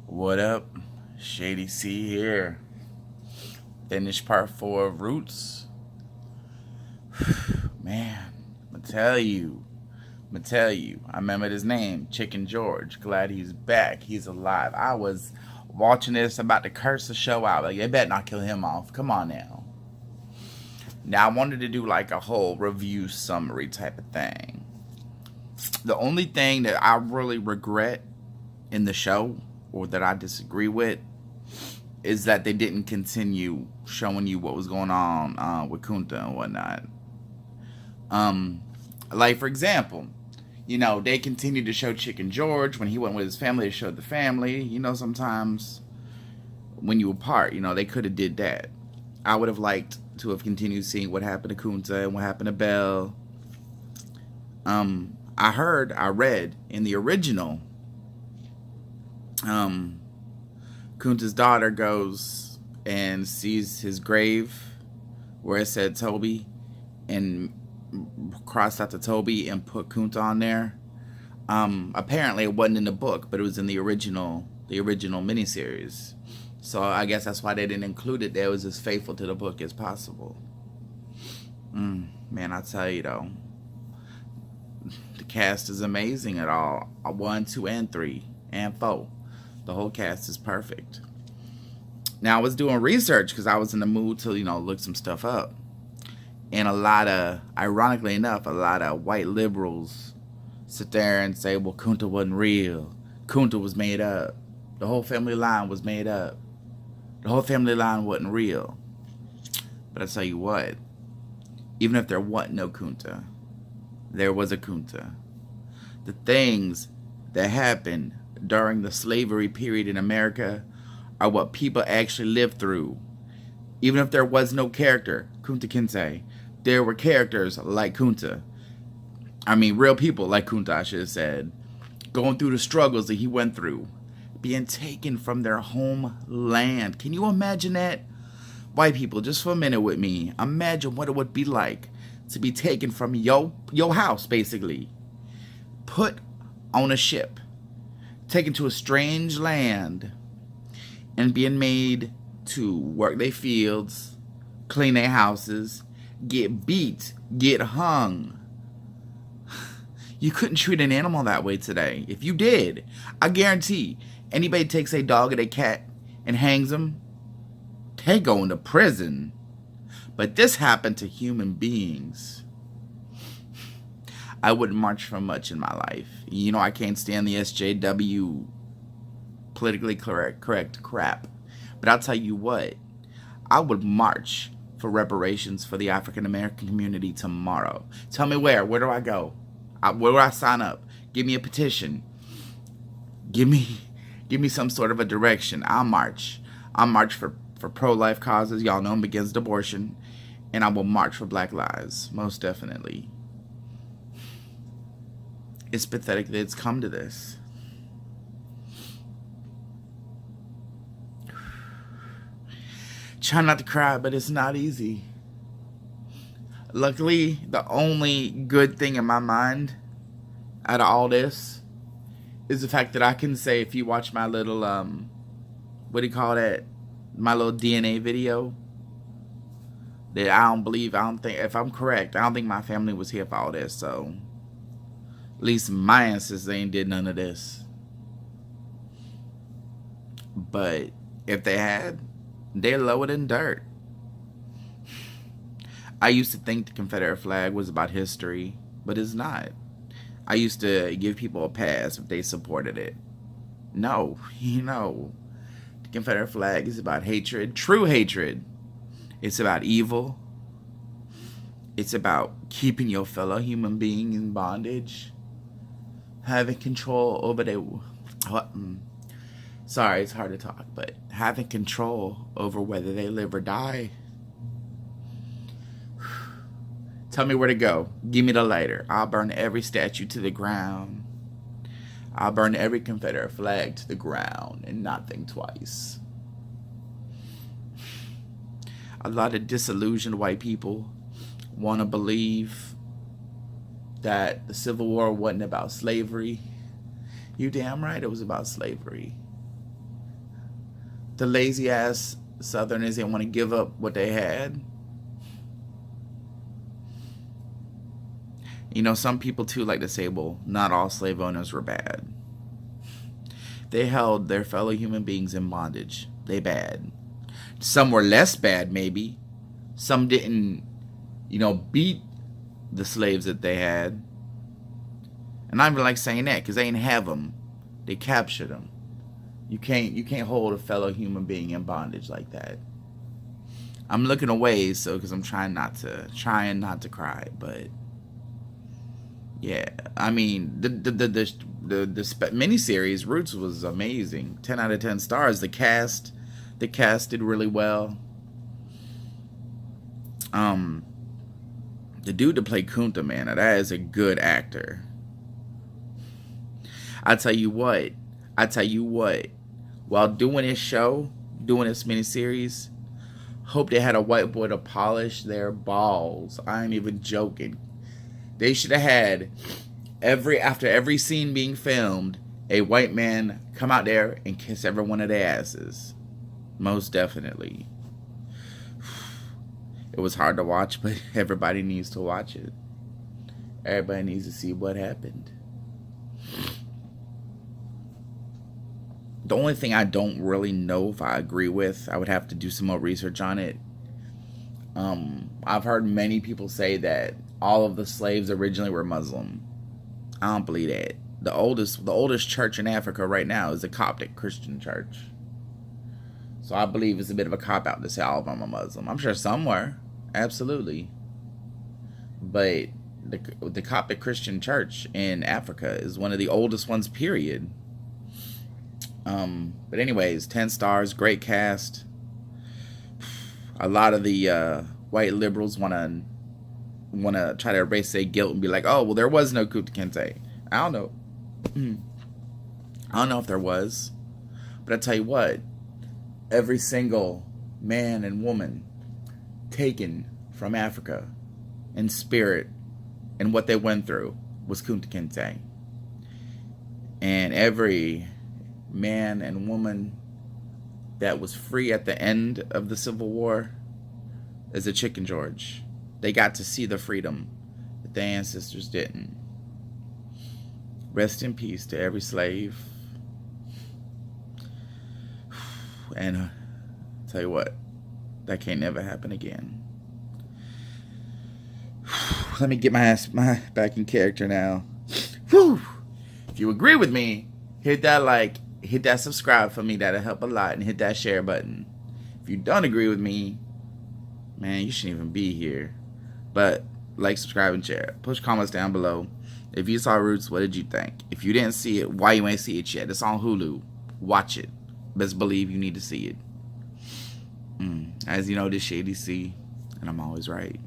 What up? Shady C here. Finished part 4 of Roots. Man, I'ma tell you. I remembered his name, Chicken George. Glad he's back. He's alive. I was watching this, about to curse the show out. Like, they better not kill him off. Come on now. Now, I wanted to do like a whole review summary type of thing. The only thing that I really regret in the show, or that I disagree with, is that they didn't continue showing you what was going on with Kunta and whatnot. Like, for example, they continued to show Chicken George when he went with his family. They showed the family. Sometimes when you apart, they could have did that. I would have liked to have continued seeing what happened to Kunta and what happened to Belle. I read in the original, Kunta's daughter goes and sees his grave where it said Toby, and crossed out the Toby and put Kunta on there. Apparently it wasn't in the book, but it was in the original miniseries. So I guess that's why they didn't include it. That was as faithful to the book as possible. Man, I tell you though, the cast is amazing at all. 1, 2, and 3, and 4. The whole cast is perfect. Now, I was doing research because I was in the mood to, look some stuff up. And ironically enough, a lot of white liberals sit there and say, well, Kunta wasn't real. Kunta was made up. The whole family line was made up. The whole family line wasn't real. But I tell you what, even if there wasn't no Kunta, there was a Kunta. The things that happened during the slavery period in America are what people actually lived through. Even if there was no character, Kunta Kinte, there were characters like Kunta. I mean, real people like Kunta, I should have said, going through the struggles that he went through, being taken from their homeland. Can you imagine that? White people, just for a minute with me, imagine what it would be like to be taken from your house, basically, put on a ship, taken to a strange land, and being made to work their fields, clean their houses, get beat, get hung. You couldn't treat an animal that way today. If you did, I guarantee anybody takes a dog or a cat and hangs them, they go into prison. But this happened to human beings. I wouldn't march for much in my life. I can't stand the SJW politically correct crap. But I'll tell you what, I would march for reparations for the African American community tomorrow. Tell me where. Where do I go? Where do I sign up? Give me a petition. Give me some sort of a direction. I'll march. I'll march for pro-life causes. Y'all know I'm against abortion. And I will march for Black lives. Most definitely. It's pathetic that it's come to this. Try not to cry, but it's not easy. Luckily, the only good thing in my mind out of all this is the fact that I can say, if you watch my little, what do you call that? My little DNA video, that I don't think, if I'm correct, I don't think my family was here for all this, so at least my ancestors ain't did none of this. But if they had, they're lower than dirt. I used to think the Confederate flag was about history, but it's not. I used to give people a pass if they supported it. No, the Confederate flag is about hatred, true hatred. It's about evil. It's about keeping your fellow human being in bondage, having control over their... Sorry, it's hard to talk, but having control over whether they live or die. Tell me where to go. Give me the lighter. I'll burn every statue to the ground. I'll burn every Confederate flag to the ground and not think twice. A lot of disillusioned white people want to believe that the Civil War wasn't about slavery. You damn right it was about slavery. The lazy ass Southerners didn't want to give up what they had. You know, some people too like to say, well, not all slave owners were bad. They held their fellow human beings in bondage. They bad. Some were less bad, maybe. Some didn't, you know, beat the slaves that they had. And I don't even like saying that because they didn't have them. They captured them. You can't hold a fellow human being in bondage like that. I'm looking away, so because I'm trying not to cry, but yeah, I mean the miniseries Roots was amazing. 10 out of 10 stars. The cast did really well. The dude to play Kunta, man, that is a good actor. I tell you what. While doing this show, doing this miniseries, hope they had a white boy to polish their balls. I ain't even joking. They should have had after every scene being filmed, a white man come out there and kiss every one of their asses. Most definitely. It was hard to watch, but everybody needs to watch it. Everybody needs to see what happened. The only thing I don't really know if I agree with, I would have to do some more research on it. I've heard many people say that all of the slaves originally were Muslim. I don't believe that. The oldest church in Africa right now is the Coptic Christian church. So I believe it's a bit of a cop-out to say all of them are Muslim. I'm sure some were. Absolutely. But the Coptic Christian church in Africa is one of the oldest ones, period. But anyways, 10 stars, great cast. A lot of the white liberals want to try to erase their guilt and be like, oh, well, there was no Kunta Kinte. I don't know. I don't know if there was. But I tell you what, every single man and woman taken from Africa in spirit and what they went through was Kunta Kinte. And every man and woman that was free at the end of the Civil War is a Chicken George. They got to see the freedom that their ancestors didn't. Rest in peace to every slave. And tell you what, that can't never happen again. Let me get my ass back in character now. Whew. If you agree with me, hit that like, hit that subscribe for me. That'll help a lot. And hit that share button. If you don't agree with me, man, you shouldn't even be here. But like, subscribe, and share. Push comments down below. If you saw Roots, what did you think? If you didn't see it, why you ain't see it yet? It's on Hulu. Watch it. Best believe you need to see it. As you know, this Shady C, and I'm always right.